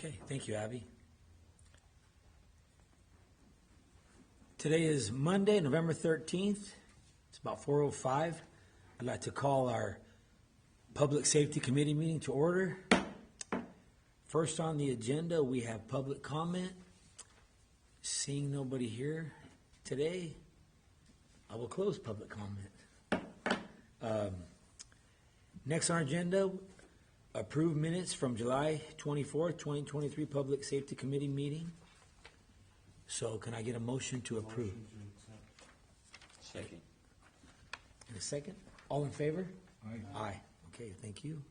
Okay, thank you, Abby. Today is Monday, November 13th. It's about 4:05. I'd like to call our Public Safety Committee meeting to order. First on the agenda, we have public comment. Seeing nobody here today, I will close public comment. Next on our agenda, approve minutes from July 24th, 2023 Public Safety Committee meeting. So can I get a motion to approve? Second. In a second? All in favor? Aye. Aye. Okay, thank you.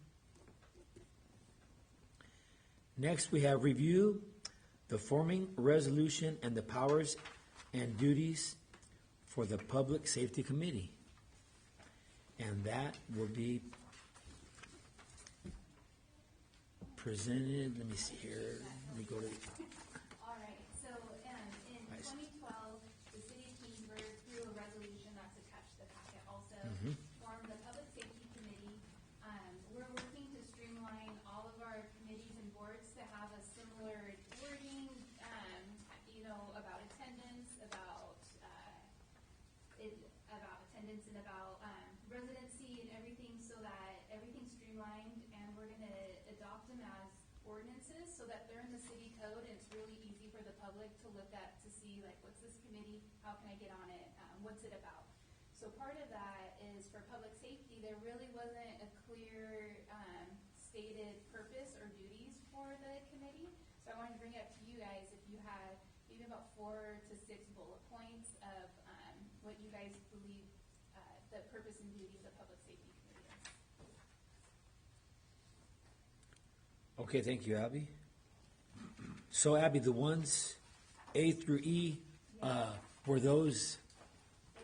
Next, we have review the forming resolution and the powers and duties for the Public Safety Committee. And that will be presented, let me see here, let me go to, All right, so in 2012, the city of Kingsburg, through a resolution that's attached to the packet also, formed the Public Safety Committee. We're working to streamline all of our committees and boards to have a similar wording, about attendance, about attendance and about residency and everything, so that everything's streamlined, and we're gonna adopt them as ordinances so that they're in the city code, and it's really easy for the public to look at to see, like, what's this committee, how can I get on it, what's it about. So part of that is for public safety, there really wasn't a clear stated purpose or duties for the committee. So I wanted to bring it up to you guys if you had maybe about 4 to 6 bullet points of what you guys believe the purpose and duties of public safety committee is. okay, thank you, Abby. So Abby, the ones A through E, were those,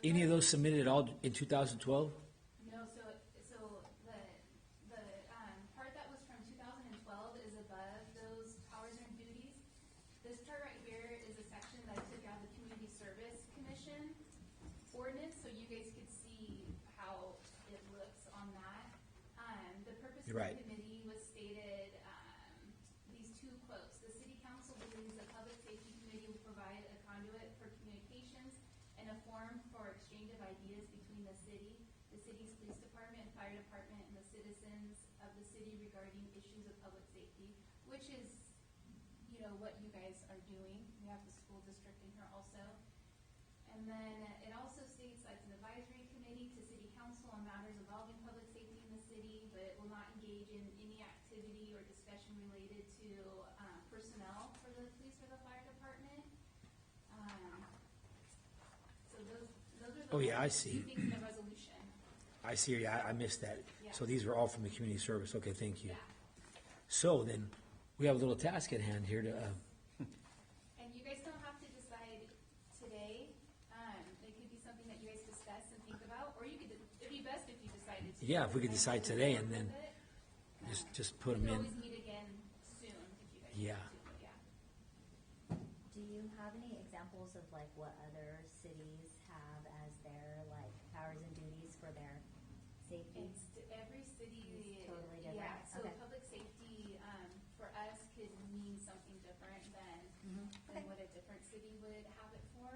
any of those submitted at all in 2012? No, so the part that was from 2012 is above those powers and duties. This part right here is a section that I took out of the Community Service Commission ordinance, so you guys could see how it looks on that. The purpose of Right. the committee was stated, these 2 quotes. The city council believes the public safety committee will provide a conduit for communications and a forum for exchange of ideas between the city, the city's police department, fire department, and the citizens of the city regarding issues of public safety, which is, what you guys are doing. We have the school district in here also. And then it also states that it's an advisory committee to city council on matters involving public safety in the city, but it will not engage in any activity or discussion related to personnel for the police or the fire department. So those are the Oh, yeah, I two see. things in the resolution. I see, yeah, I missed that. Yeah. So these were all from the community service, okay, thank you. Yeah. So then, we have a little task at hand here to, And you guys don't have to decide today. It could be something that you guys discuss and think about, or you could, it'd be best if you decided to. Yeah, if we could decide today and then just put them We can in. always meet again soon if you guys. Yeah. want to, but yeah. Do you have any examples of like what other cities have as their like powers and duties for their safety? Every city. It's totally different. Yeah, so Okay. public safety, for us could mean something different than Okay. what a different city would have it for.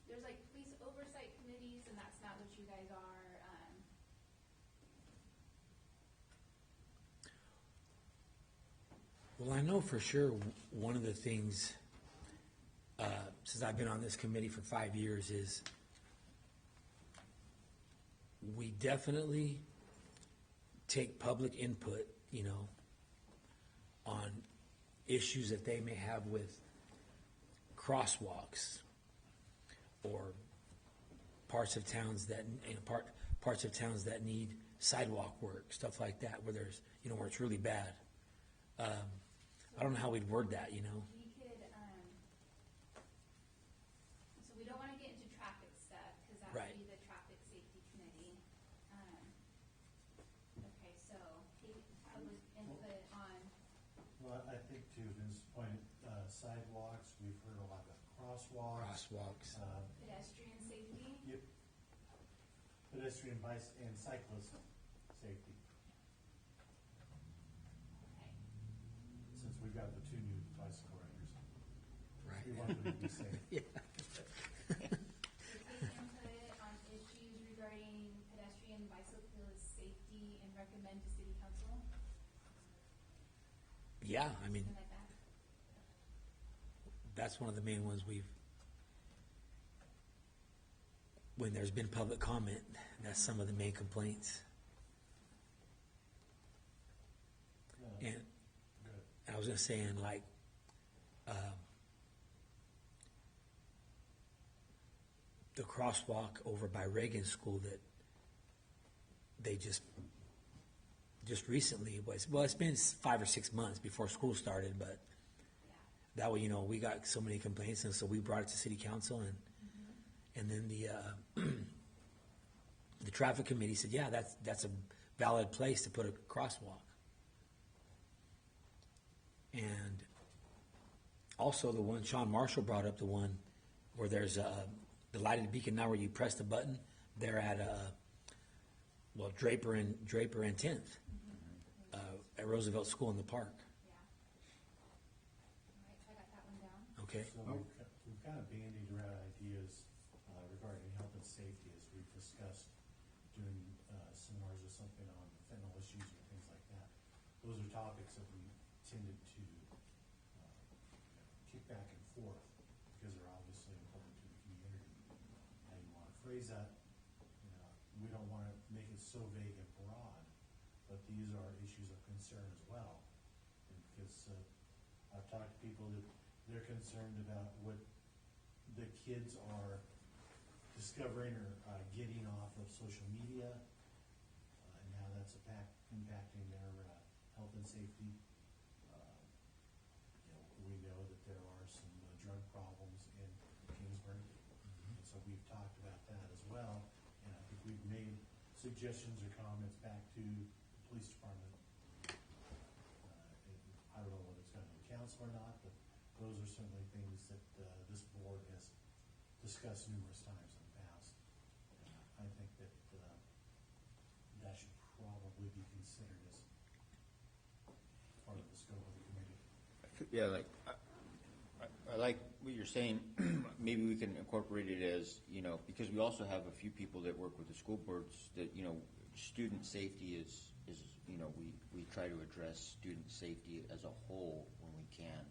There's like police oversight committees, and that's not what you guys are. Well, I know for sure one of the things, since I've been on this committee for 5 years, is we definitely take public input, on issues that they may have with crosswalks or parts of towns that, parts of towns that need sidewalk work, stuff like that, where there's, where it's really bad. I don't know how we'd word that, We could, so we don't wanna get into traffic stuff, cause that Right. would be the traffic safety committee. Okay, so take public input on, Well, I think to Vince's point, sidewalks, we've heard a lot of crosswalks. crosswalks. pedestrian safety. Yep. Pedestrian, and cyclist safety. Okay. Since we we've got the two new bicycle riders. Right. We want them to be safe. Yeah. Take input on issues regarding pedestrian bicyclist safety and recommend to city council, Yeah, I mean, something like that. that's one of the main ones when there's been public comment, that's some of the main complaints. Yeah, And good. I was just saying, like, the crosswalk over by Reagan School that they just recently it's been 5 or 6 months before school started, but Yeah. that way, we got so many complaints, and so we brought it to city council, and then the traffic committee said, yeah, that's a valid place to put a crosswalk. And also the one Sean Marshall brought up, the one where there's the lighted beacon now where you press the button, they're at Draper and 10th, at Roosevelt School in the park. Yeah. All right, I got that one down. Okay? So we've kind of bandied around ideas regarding health and safety as we've discussed doing seminars or something on fentanyl issues or things like that. Those are topics that we tended to kick back and forth because they're obviously important to the community. How you want to phrase that, we don't want to make it so vague and broad, but these are issues of concern as well. And because I've talked to people that they're concerned about what the kids are discovering or getting off of social media, and how that's impacting their health and safety. We know that there are some drug problems in Kingsbury, and so we've talked about that as well. And I think we've made suggestions or comments back to the police department. I don't know whether it's going to the council or not, but those are certainly things that this board has discussed numerous times in the past. And I think that that should probably be considered as part of the scope of the committee. Yeah, like, I like what you're saying. Maybe we can incorporate it as, because we also have a few people that work with the school boards that, student safety is, we try to address student safety as a whole when we can.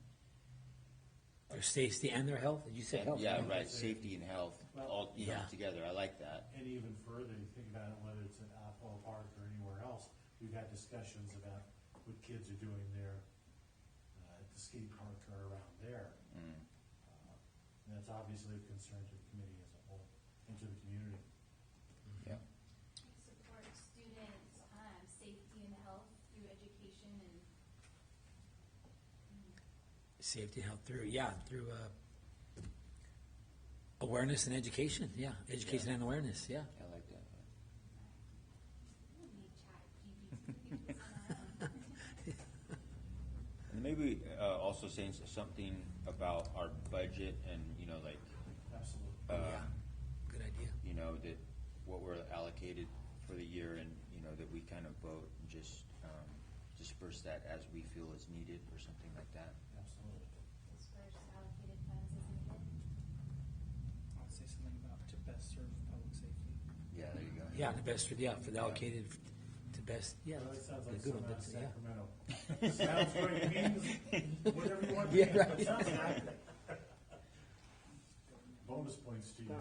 Their safety and their health? Did you say health? Yeah, right, safety and health, all, Yeah. together. I like that. And even further, you think about it, whether it's at Athol Park or anywhere else, we've had discussions about what kids are doing there at the skate park or around there. And that's obviously of concern to the committee as a whole and to the community. Yeah. Support students' safety and health through education and Safety and health through awareness and education, education and awareness, I like that. we need chat GPT. And maybe also saying something about our budget and, Absolutely. Good idea. that what we're allocated for the year and, that we kind of vote and just disperse that as we feel is needed or something like that. Absolutely. Disperse allocated funds as needed. I want to say something about to best serve public safety. Yeah, there you go. Yeah, the best, for the allocated to best, Well, that sounds like good some one, out of but, yeah. Sacramento. Sounds great to me, whatever you want to Yeah, do, right. but sounds like. Bonus points to you.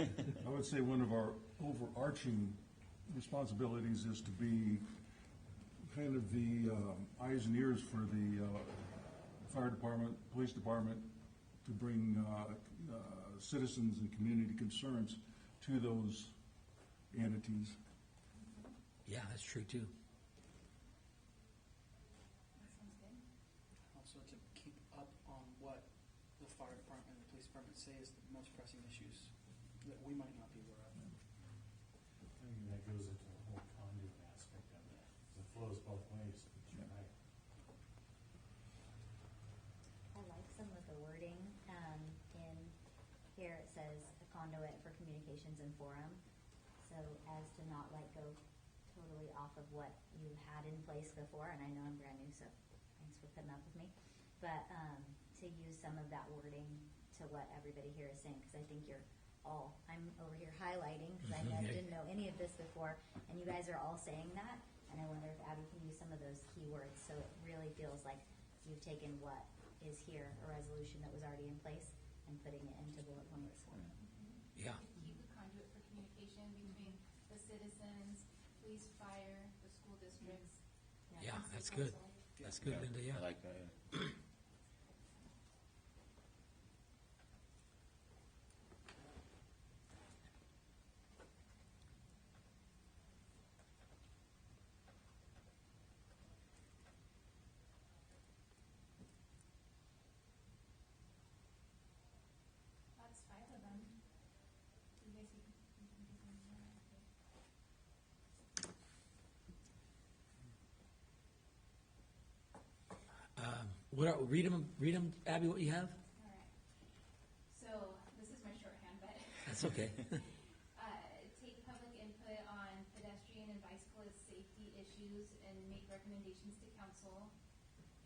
I would say one of our overarching responsibilities is to be kind of the eyes and ears for the fire department, police department, to bring citizens and community concerns to those entities. Yeah, that's true too. That sounds good. Also to keep up on what the fire department and the police department say is the most pressing issues that we might not be aware of. I mean, that goes into the whole conduit aspect of it. It flows both ways, but you're right. I like some of the wording, in here it says a conduit for communications and forum. So as to not go totally off of what you had in place before, and I know I'm brand new, so thanks for putting up with me. But, to use some of that wording to what everybody here is saying, because I think I'm over here highlighting, because I didn't know any of this before, and you guys are all saying that, and I wonder if Abby can use some of those keywords, so it really feels like you've taken what is here, a resolution that was already in place, and putting it into bullet points. Yeah, Keep a conduit for communication between the citizens, police, fire, the school districts. yeah, and that's city good. council. That's good, Linda, yeah. I like that, yeah. That's 5 of them. You guys can. Read them, Abby, what you have? All right. So this is my shorthand, but That's okay. take public input on pedestrian and bicyclist safety issues and make recommendations to council.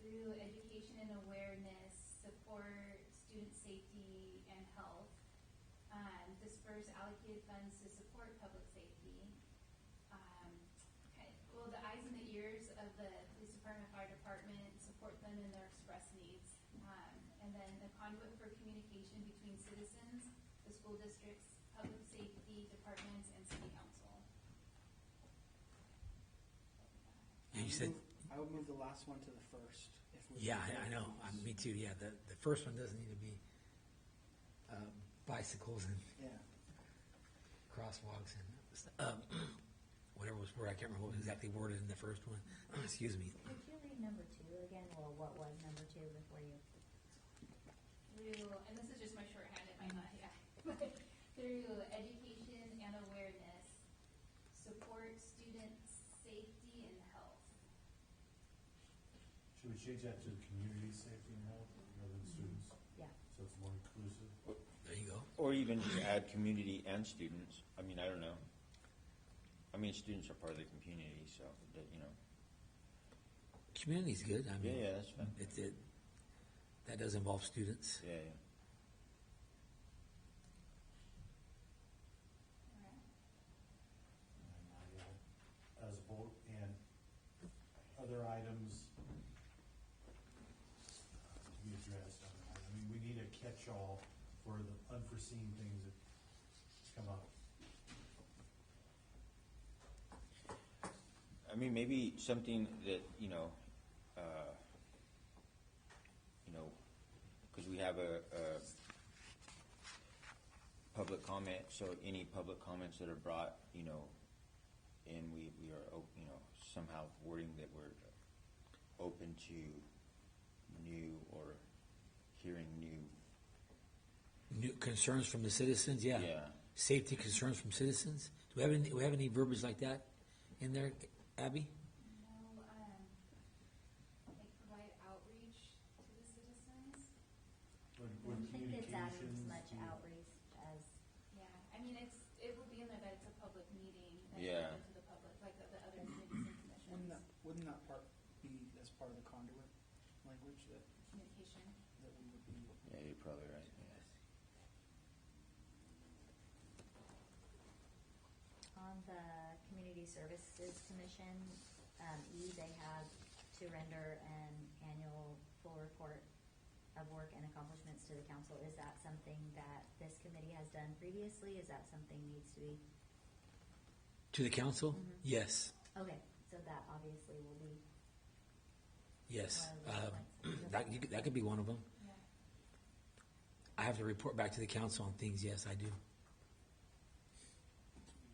Through education and awareness, support student safety and health. Disperse allocated funds to support public safety. Well, the eyes and the ears of the police department, fire department, support them in their express needs. And then a conduit for communication between citizens, the school districts, public safety departments, and city council. You said, I would move the last one to the first. If we yeah, I know, me too, yeah, the first one doesn't need to be bicycles and Yeah. crosswalks and whatever was worded, I can't remember what was exactly worded in the first one. Excuse me. Could you read number 2 again? Well, what was number 2 before you? Through, and this is just my shorthand, it might not, yeah. Through education and awareness, support student safety and health. Should we change that to community safety and health rather than students? Yeah. So it's more inclusive? There you go. Or even just add community and students. I mean, I don't know. I mean, students are part of the community, so, that, you know. Community's good, I mean. Yeah, that's fine. That does involve students. Yeah, yeah. Alright. And as a vote, and other items to be addressed. I mean, we need a catch-all for the unforeseen things that come up. I mean, maybe something that, because we have a public comment, so any public comments that are brought, and we are, somehow wording that we're open to new or hearing New concerns from the citizens, yeah. Yeah. Safety concerns from citizens. Do we have any verbiage like that in there, Abby? No, like provide outreach to the citizens. When I don't think it's as communications much do- outreach as, Yeah, I mean, it will be in there that it's a public meeting. That's Yeah. open to the public, like the other committees and commissions. Wouldn't that part be as part of the conduit language that Communication. we would be? Yeah, you're probably right. on the Community Services Commission, they have to render an annual full report of work and accomplishments to the council. Is that something that this committee has done previously? Is that something needs to be? To the council? Mhm. Yes, Okay, so that obviously will be yes. one of the points. That could be one of them. Yeah. I have to report back to the council on things, yes, I do. We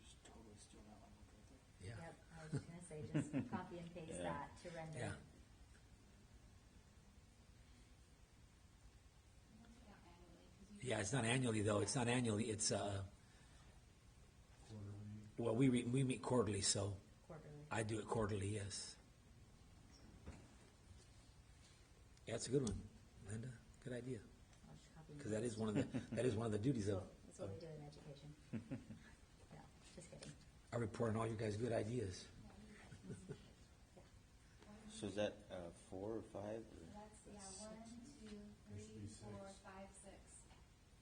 just totally steal that language right there. Yeah. Yep, I was just gonna say, just copy and paste Yeah. that to render. Yeah. Not annually, 'cause Yeah, it's not annually, though. It's not annually, it's, Quarterly. well, we meet quarterly, so Quarterly. I do it quarterly, yes. Yeah, it's a good one, Linda. Good idea. I'll just copy and Because that is paste. one of the duties of, That's what we do in education. No, just kidding. I report on all you guys' good ideas. So is that 4 or 5? Or? That's, yeah, 1, 2, 3, 4, 5, 6.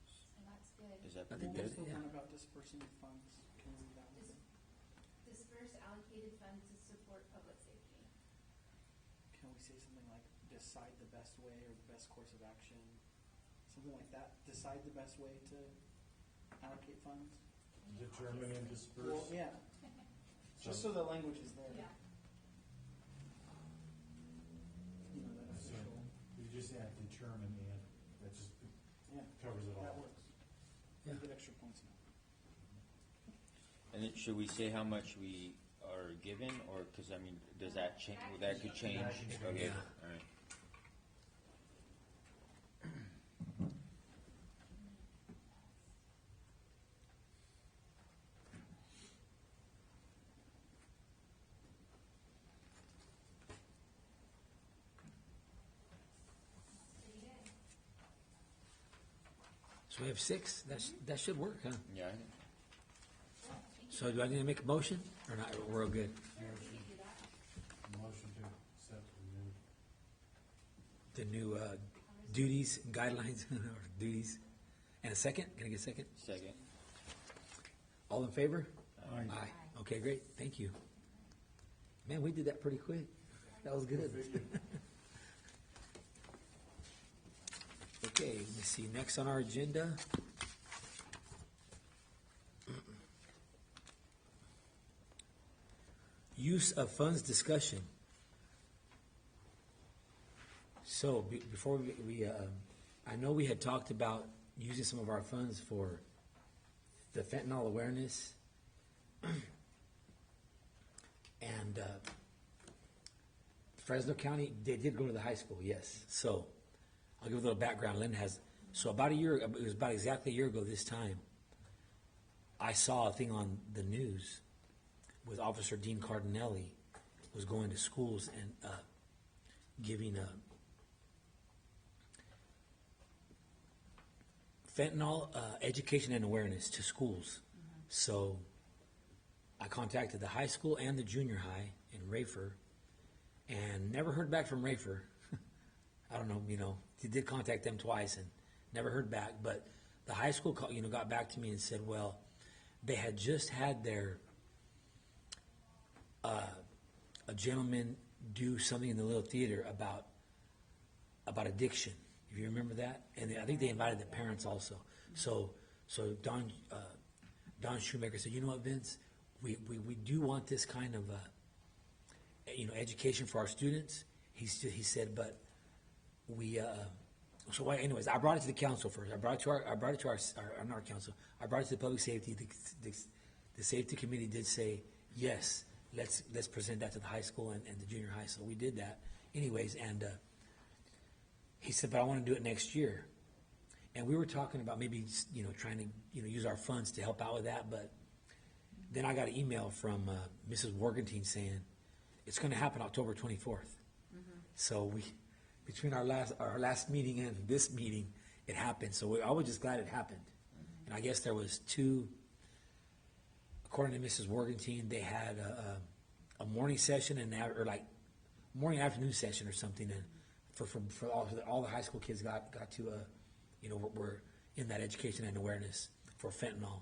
So that's good. Is that I pretty think good? What's the yeah. one about dispersing funds? Can we read that one? Disperse allocated funds to support public safety. Can we say something like decide the best way or the best course of action? Something like that? Decide the best way to allocate funds? Determine and disperse. Well, yeah. Just so the language is there. Yeah. You know, that So official. you just add determine and, that just Yeah. covers it That all. works. Yeah. We get extra points now. And then should we say how much we are given, or, because, I mean, does that change, that could change? That can change. Okay, Yeah. all right. Pretty good. So we have 6, that should work, huh? Yeah, I- So do I need to make a motion, or not, we're all good? Motion to accept the new. The new duties, and guidelines, or duties, and a second, can I get a second? second. All in favor? Aye. Aye. Okay, great, thank you. Man, we did that pretty quick. That was good. Okay, let me see, next on our agenda. Use of funds discussion. So, before I know we had talked about using some of our funds for the fentanyl awareness. And Fresno County, they did go to the high school, yes. So, I'll give a little background. Lynn has, so about a year, it was about exactly a year ago this time, I saw a thing on the news with Officer Dean Cardinelli was going to schools and giving fentanyl education and awareness to schools. So I contacted the high school and the junior high in Rafer, and never heard back from Rafer. I don't know, he did contact them twice and never heard back. But the high school, got back to me and said, well, they had just had their a gentleman do something in the little theater about addiction. If you remember that, and I think they invited the parents also. So Don Shoemaker said, you know what, Vince, we do want this kind of education for our students. He said, but we so why, anyways, I brought it to the council first. I brought it to our not our council. I brought it to the public safety. The safety committee did say yes. Let's present that to the high school and the junior high. So we did that, anyways. And he said, but I want to do it next year. And we were talking about maybe trying to use our funds to help out with that. But then I got an email from Mrs. Morgantine saying it's going to happen October 24th. So we. Between our last meeting and this meeting, it happened. So I was just glad it happened. And I guess there was 2, according to Mrs. Morgantine, they had a morning session or like morning afternoon session or something. And for all the high school kids got to were in that education and awareness for fentanyl.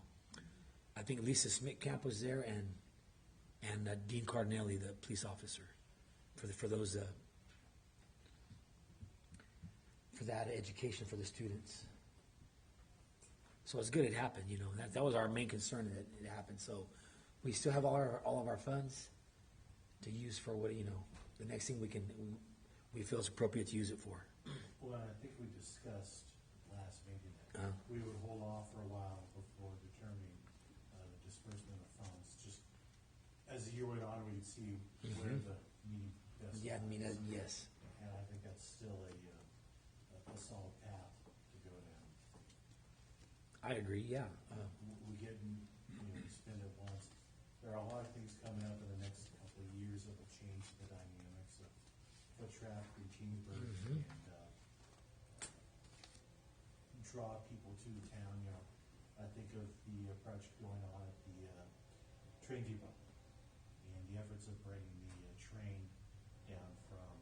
I think Lisa Smith-Camp was there and Dean Cardinelli, the police officer, for those. For that education for the students. So it's good it happened, that was our main concern, that it happened. So we still have all of our funds to use for what, the next thing we feel is appropriate to use it for. Well, I think we discussed last meeting Uh-huh. that we would hold off for a while before determining the disbursement of funds. Just as the year went on, we'd see where the need best. Yeah, I mean, lies. yes. And I think that's still a solid path to go down. I agree, yeah. We get, we spend it once. There are a lot of things coming up in the next couple of years that will change the dynamics of foot traffic, teamwork, and draw people to the town. I think of the project going on at the train depot and the efforts of bringing the train down from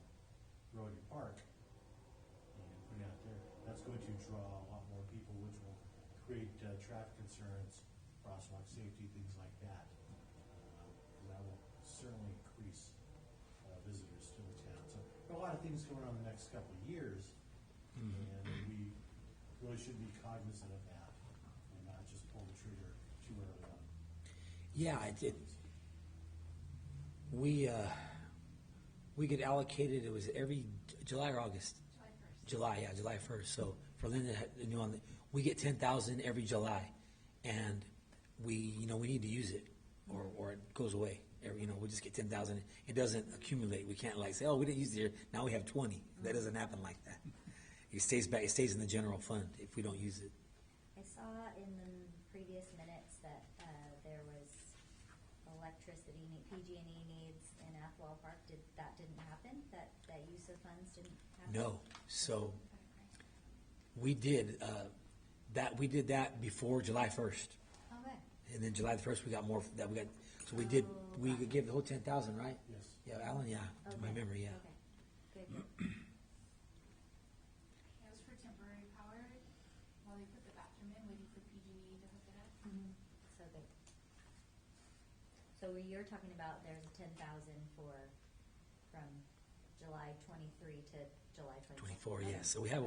Rotary Park and putting it out there, that's going to draw a lot more people, which will create traffic concerns, crosswalk safety, things like that. That will certainly increase visitors to the town. So there are a lot of things going on in the next couple of years, and we really should be cognizant of that and not just pull the trigger too early on. Yeah, we get allocated, it was every July or August? July 1st. July 1st. So for Linda, we get 10,000 every July, and we need to use it, or it goes away. We just get 10,000. It doesn't accumulate. We can't say, oh, we didn't use it here. Now we have 20. That doesn't happen like that. It stays back. It stays in the general fund if we don't use it. I saw in the previous minutes that there was electricity, PG&E needs in Athwell Park. That didn't happen? That use of funds didn't happen? No. So we did that. We did that before July 1st, Okay. and then July the 1st we got more that we got. So we did. We Gotcha. gave the whole 10,000, right? Yes. Yeah, Alan. Yeah, to my Okay. memory. Yeah. Okay. Good. It was for temporary power while they put the bathroom in, waiting for PG&E to hook it up. So good. So you're talking about there's a 10,000 from July 23 to July 24. 24. Yes. So we have.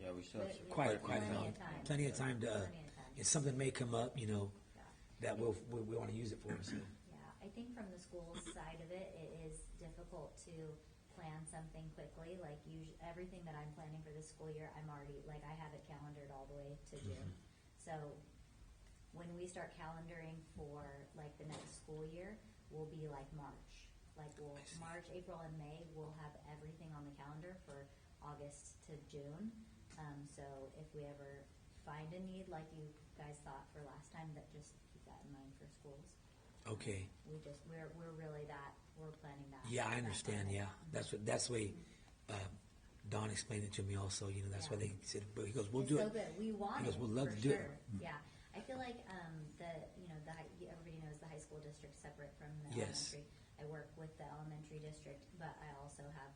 Yeah, we still have But- Quite Plenty a of time. plenty of time to. Plenty of time. If something may come up, Yeah. that we want to use it for. So. Yeah, I think from the school side of it, it is difficult to plan something quickly. Like everything that I'm planning for this school year, I'm already, I have it calendared all the way to June. So when we start calendaring for the next school year, will be March. March, April, and May, we'll have everything on the calendar for August to June. So if we ever find a need like you guys thought for last time, that just keep that in mind for schools. Okay. We're really we're planning that. Yeah, I understand. Yeah, that's the way Don explained it to me. Also, that's why they said. But he goes, "We'll It's do so it." good. We want He goes, it. "We'll love for to do it." sure. Yeah, I feel like everybody knows the high school district separate from the Yes. elementary. I work with the elementary district, but I also have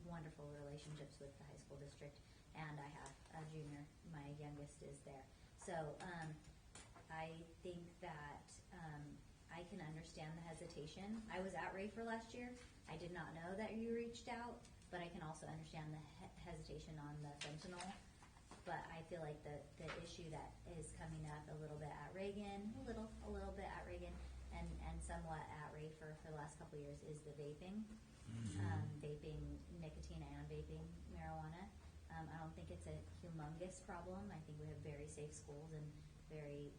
wonderful relationships with the high school district, and I have a junior. My youngest is there, so I think that I can understand the hesitation. I was at Rafer last year. I did not know that you reached out, but I can also understand the hesitation on the fentanyl. But I feel like the issue that is coming up a little bit at Reagan, a little bit at Reagan, and somewhat at Rafer for the last couple of years is the vaping, vaping nicotine and vaping marijuana. I don't think it's a humongous problem. I think we have very safe schools and very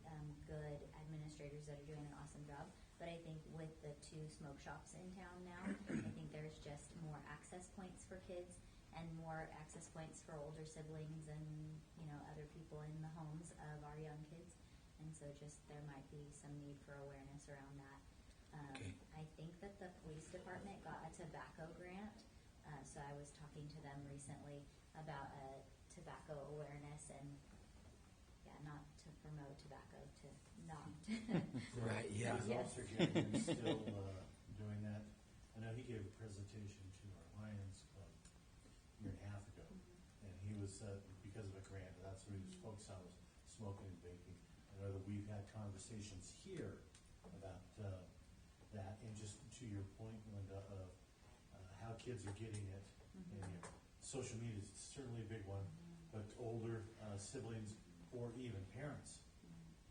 good administrators that are doing an awesome job. But I think with the 2 smoke shops in town now, I think there's just more access points for kids and more access points for older siblings and other people in the homes of our young kids. And so just there might be some need for awareness around that. Okay. I think that the police department got a tobacco grant. So I was talking to them recently about a tobacco awareness and not to promote tobacco, to not. Right. Yeah. Is Yes. Officer Gagnon still doing that? I know he gave a presentation to our Lions Club a year and a half ago, and he was, because of a grant, that's what he was focused on, was smoking and vaping. I know that we've had conversations here about that, and just to your point, Linda, of how kids are getting it. And social media is certainly a big one, but older siblings or even parents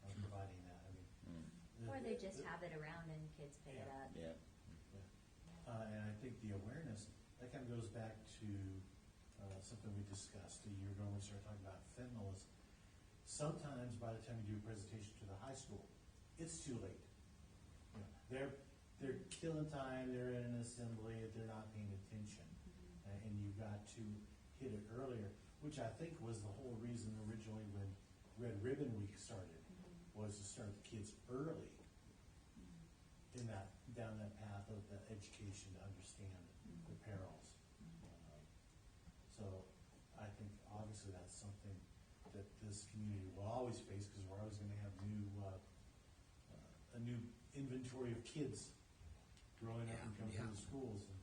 are providing that. I mean, Or they just have it around and kids pick it up. Yeah. And I think the awareness, that kind of goes back to something we discussed a year ago when we started talking about fentanyl. Is sometimes by the time you do a presentation to the high school, it's too late. They're killing time, they're in an assembly, they're not paying attention. And you've got to hit it earlier, which I think was the whole reason originally when Red Ribbon Week started, was to start the kids early in down that path of the education to understand the perils. So I think obviously that's something that this community will always face, because we're always going to have a new inventory of kids growing up and coming Yeah. to the schools. And,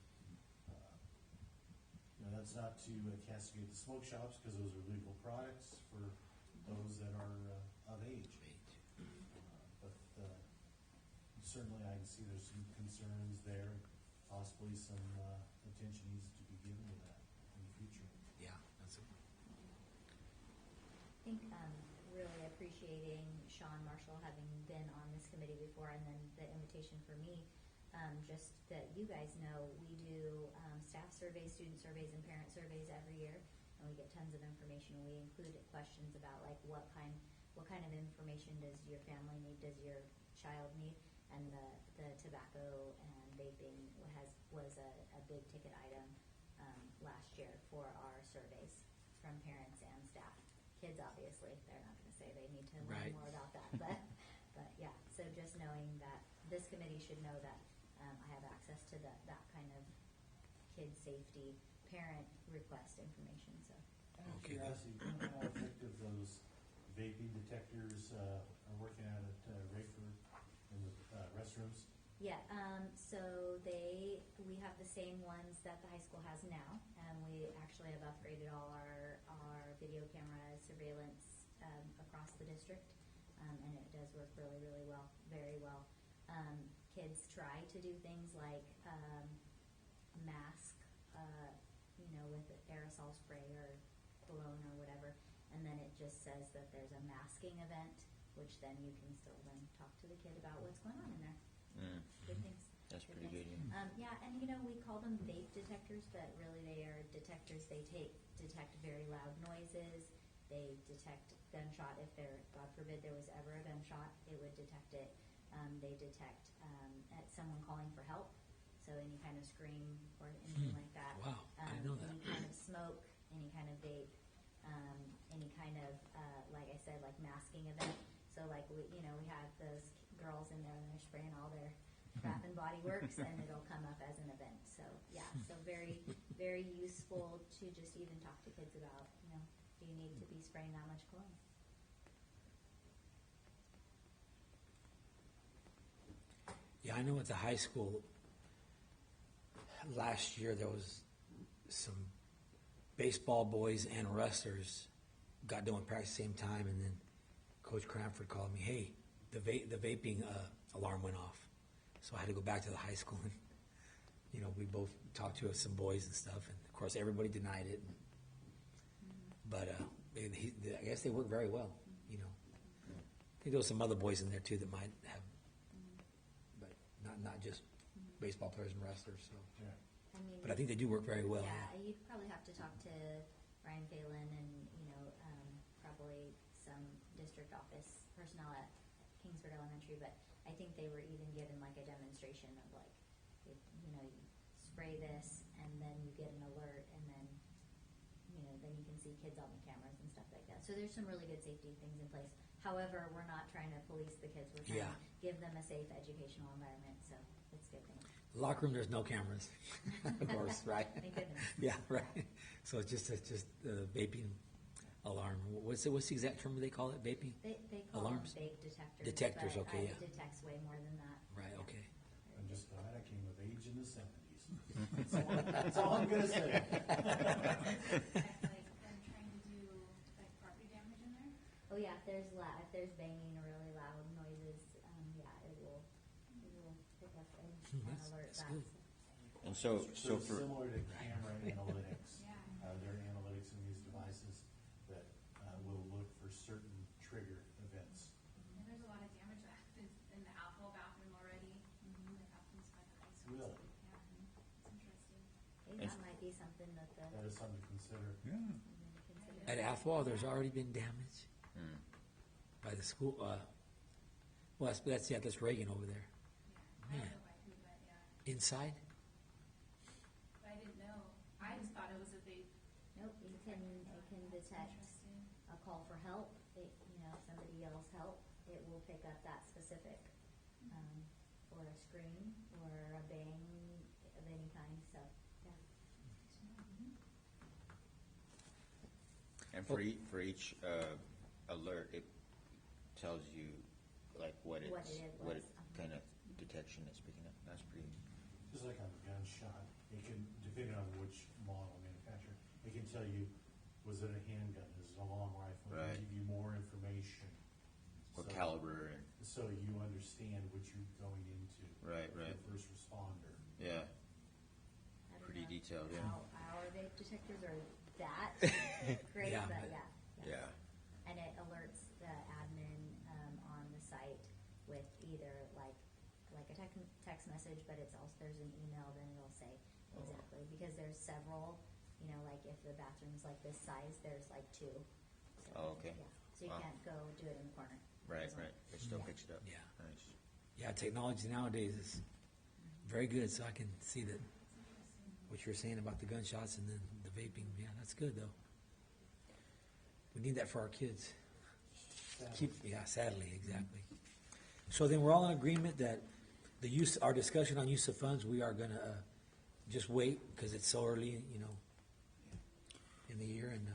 that's not to castigate the smoke shops, because those are legal products for those that are of age. But certainly I can see there's some concerns there, possibly some attention needs to be given to that in the future. Yeah, that's it. I think really appreciating Sean Marshall having been on this committee before, and then the invitation for me, just that you guys know, we do staff surveys, student surveys, and parent surveys every year, and we get tons of information. We include questions about like what kind of information does your family need, does your child need, and the tobacco and vaping was a big ticket item last year for our surveys from parents and staff. Kids, obviously, they're not going to say they need to learn Right. more about that, but yeah. So just knowing that this committee should know that I have access to that kind of kid safety parent request information. So Out of Okay. curiosity, do you know how effective those vaping detectors are working out at Rayford in the restrooms? yeah, so we have the same ones that the high school has now, and we actually have upgraded all our video camera surveillance across the district, and it does work really, really well, very well. Kids try to do things like mask, with aerosol spray or cologne or whatever, and then it just says that there's a masking event, which then you can still then talk to the kid about what's going on in there. Good things. That's Good pretty things. good, yeah. Yeah, and we call them vape detectors, but really they are detectors. They detect very loud noises. They detect gunshot. If God forbid there was ever a gunshot, it would detect it. They detect at someone calling for help, so any kind of scream or anything like that. Wow, I didn't know that. Any kind of smoke, any kind of vape, any kind of like I said, like masking event. So like we have those girls in there and they're spraying all their crap and body works, and it'll come up as an event. So yeah, so very, very useful to just even talk to kids about, do you need to be spraying that much cologne? Yeah, I know at the high school, last year there was some baseball boys and wrestlers got done with practice at the same time, and then Coach Cranford called me, hey, the vaping alarm went off. So I had to go back to the high school, and, we both talked to some boys and stuff, and of course everybody denied it. But I guess they work very well, I think there was some other boys in there too that might have, but not just baseball players and wrestlers. So, Yeah. but I think they do work very well. Yeah, you'd probably have to talk to Ryan Phelan and, probably some district office personnel at Kingsford Elementary, but I think they were even given like a demonstration of like, if, you spray this and then you get an alert, and then, then you can see kids on the cameras and stuff like that. So there's some really good safety things in place. However, we're not trying to police the kids. We're trying to give them a safe educational environment, so it's a good thing. Locker room, there's no cameras, of course, right? Thank goodness. Yeah, right. So it's just vaping alarm. What's the exact term they call it? Vaping? They call Alarms? them vape detectors. Detectors, but, okay, yeah. It detects way more than that. Right. Okay. I'm just glad I came of age in the 70s. That's all I'm gonna say. Like them trying to do like property damage in there. Oh yeah, if there's banging or really loud noises, it will pick up and alert that's that. good. And so It's for, similar to camera analytics. Yeah. There are analytics in these devices that will look for certain trigger events. And there's a lot of damage that happens in the Apple bathroom already. That happens by the high school. Really? Yeah, it's interesting. Okay, that might be something that the That is something to consider. Yeah. consider. At Athwal, there's already been damage by the school. Well, that's Reagan over there. Yeah. I Man. don't know by who, but yeah. Inside? But I didn't know. I just thought it was a big. Nope, it can detect Interesting. a call for help. If somebody yells help, it will pick up that specific, or a scream or a bang of any kind. So yeah. and for each alert, it tells you like what What it was. kind of detection it's picking up. That's pretty. Just like on a gunshot, it can, depending on which model manufacturer. It can tell you, was it a handgun, is it a long rifle? It Right. can give you more information. What So- caliber and, So you understand what you're going into. Right, If you're right. a first responder. yeah, I don't pretty know detailed, yeah. how our vape detectors are that great, Yeah, but but- Yeah, And it alerts the admin, on the site with either like a text message, but it's also, there's an email, then it'll say exactly, because there's several, you know, like if the bathroom's like this size, there's like two. So, Oh, okay. Yeah, so you Wow. can't go do it in the corner. right, There's one. right. It still Yeah. picks it up. Yeah. Nice. Yeah, technology nowadays is very good, so I can see that what you're saying about the gunshots and then the vaping, yeah, that's good though. We need that for our kids. Sadly, exactly. So then we're all in agreement that our discussion on use of funds, we are gonna, just wait, because it's so early, you know, in the year, and,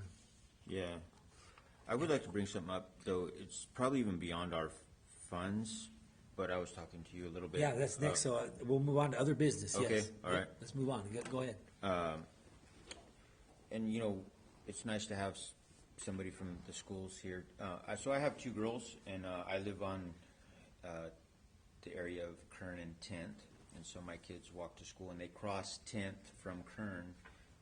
Yeah. I would like to bring something up, though. It's probably even beyond our funds, but I was talking to you a little bit. yeah, that's next, so we'll move on to other business, yes. Okay, all right. Let's move on, go ahead. And, you know, it's nice to have somebody from the schools here. So I have two girls, and I live on the area of Kern and 10th. And so my kids walk to school, and they cross 10th from Kern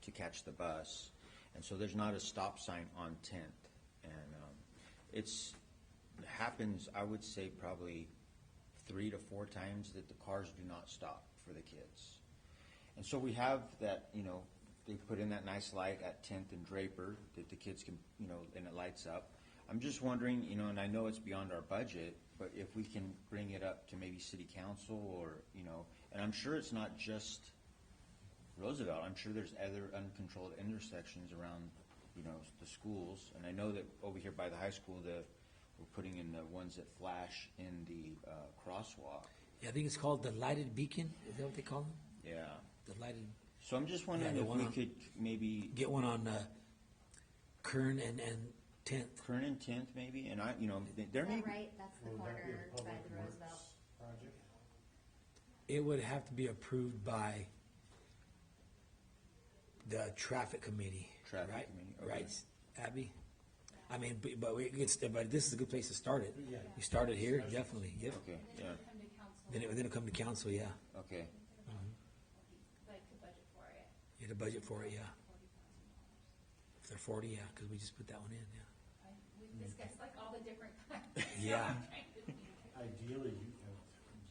to catch the bus. And so there's not a stop sign on 10th. And it happens, I would say, probably 3 to 4 times that the cars do not stop for the kids. And so we have that, you know, they put in that nice light at 10th and Draper that the kids can, you know, and it lights up. I'm just wondering, you know, and I know it's beyond our budget, but if we can bring it up to maybe city council or, you know, and I'm sure it's not just Roosevelt. I'm sure there's other uncontrolled intersections around, you know, the schools. And I know that over here by the high school, we're putting in the ones that flash in the crosswalk. Yeah, I think it's called the lighted beacon, is that what they call them? Yeah. The lighted, So I'm just wondering Yeah, the if one we on- could maybe get one on, Kern and 10th. Kern and 10th maybe, and I, you know, there Is may that be. right? That's the Will that be a corner by public the works Roosevelt. project? It would have to be approved by the traffic committee. Traffic right? committee, okay. Right, Abby? I mean, but this is a good place to start it. Yeah. You start it here, definitely, yep. Okay, yeah, Come to council, Then it'll come to council, yeah. okay, like to budget for it. You had a budget for it, yeah. $40,000. If they're 40, yeah, because we just put that one in, yeah. We've discussed like all the different kinds. Yeah. I'm trying to think. Ideally,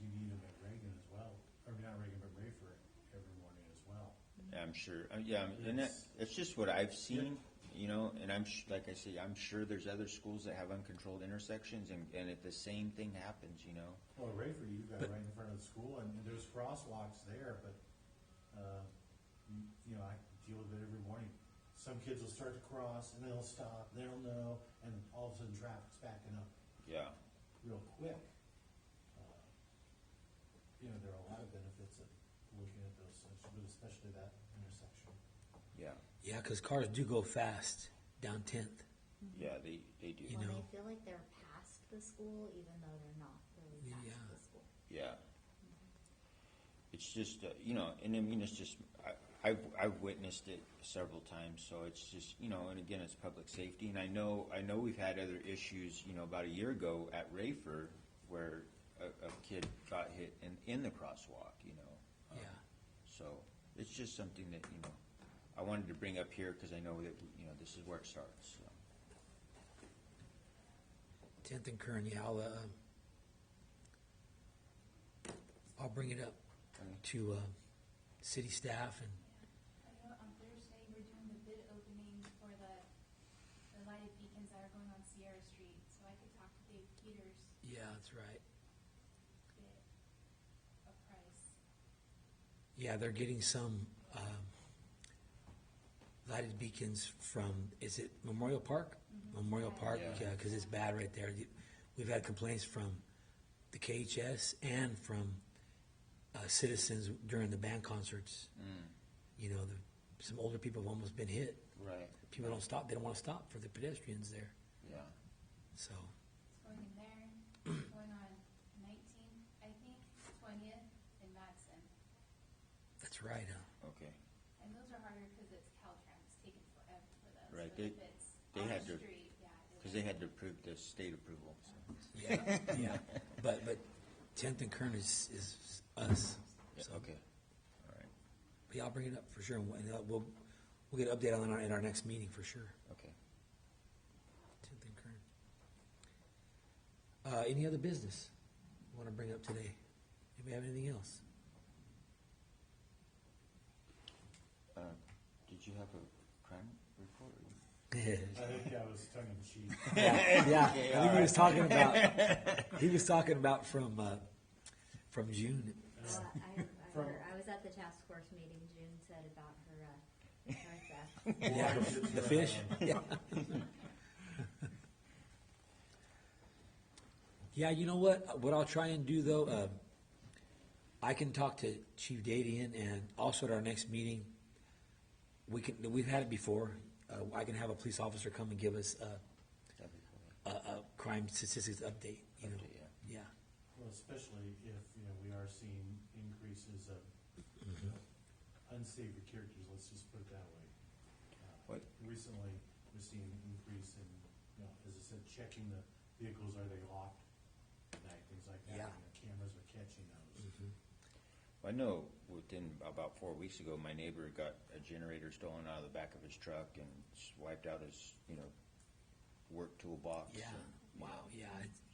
you need them at Reagan as well, or not Reagan, but Rayford every morning as well. yeah, I'm sure, yeah, and it's just what I've seen, you know, and like I say, I'm sure there's other schools that have uncontrolled intersections, and if the same thing happens, you know. Well, Rayford, you've got right in front of the school, and there's crosswalks there, but, you know, I deal with it every morning. Some kids will start to cross, and they'll stop, they'll know, and all of a sudden traffic's backing up Yeah, real quick. You know, there are a lot of benefits of looking at those, but especially that intersection. yeah, Yeah, because cars do go fast down 10th. yeah, they do, You Well, know. they feel like they're past the school, even though they're not really past Yeah. the school. yeah. It's just, you know, and I mean, it's just, I've witnessed it several times, so it's just, you know, and again, it's public safety, and I know we've had other issues, you know, about a year ago at Rayford, where a kid got hit in the crosswalk, you know. Yeah. So, it's just something that, you know, I wanted to bring up here, because I know that, you know, this is where it starts, so. 10th and Kern, yeah, I'll bring it up to city staff, and I know on Thursday, we're doing the bid opening for the lighted beacons that are going on Sierra Street, so I could talk to Dave Peters, yeah, that's right. get a price. Yeah, they're getting some lighted beacons from, is it Memorial Park? Memorial Park, Yeah. yeah, because it's bad right there. We've had complaints from the KHS and from citizens during the band concerts. You know, some older people have almost been hit. Right. People don't stop, they don't want to stop for the pedestrians there, Yeah, so. It's going in there, going on 19th, I think, 20th, and Madison. That's right, huh? okay, And those are harder because it's Caltrans. Right, if it's they on had the to- street, yeah. Because they had to approve the state approval, so. Yeah, yeah. But 10th and Kern is us. Yeah, So, okay, all right, yeah, I'll bring it up for sure, and we'll get an update on it in our next meeting for sure. okay. 10th and Kern. Any other business you want to bring up today? Anybody have anything else? Did you have a crime report? I think that was tongue in cheek. Yeah, I think he was talking about from June. Well, I was at the task force meeting, June said about her, theft. Yeah, the fish. Yeah. Yeah, you know what? What I'll try and do though, I can talk to Chief Dadian, and also at our next meeting, we've had it before. I can have a police officer come and give us That'd be cool. a crime statistics update. You know, Update, yeah. Well, especially if, we are seeing increases of unsavory characters, let's just put it that way. What? Recently, we've seen an increase in, as I said, checking the vehicles, are they locked at night, things like that. Yeah. And the cameras are catching those. I know within about 4 weeks ago, my neighbor got a generator stolen out of the back of his truck and wiped out his, work toolbox. Yeah. and, you Wow. know, Yeah.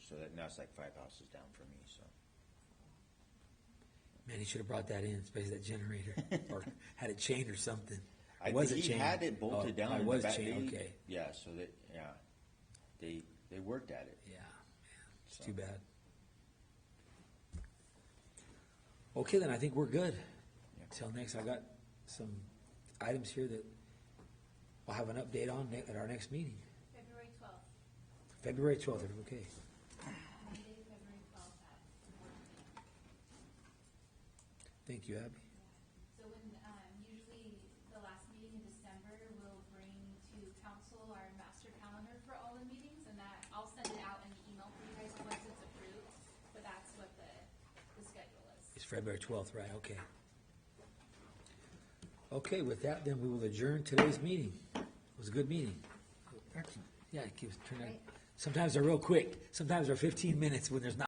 So that now it's like 5 houses down for me, so. Man, he should have brought that in, especially that generator, or had it chained or something. I Was think it he chained? had it bolted Oh, down. it in was the back. chained, They- okay. Yeah, so that, they worked at it. Yeah, it's So. too bad. Okay, then I think we're good. Yeah. Till next, I got some items here that I'll have an update on at our next meeting. February 12th, February 12th, okay. Monday, February 12th at 4 p.m. Thank you, Abby. So when, usually the last meeting in December, we'll bring to council our master calendar for all the meetings, and that, I'll send it out in the email for you guys once it's approved, but that's what the schedule is. It's February 12th, right, okay. Okay, with that, then we will adjourn today's meeting. It was a good meeting. Excellent. Yeah, it keeps turning out. Right. Sometimes they're real quick. Sometimes they're 15 minutes when there's not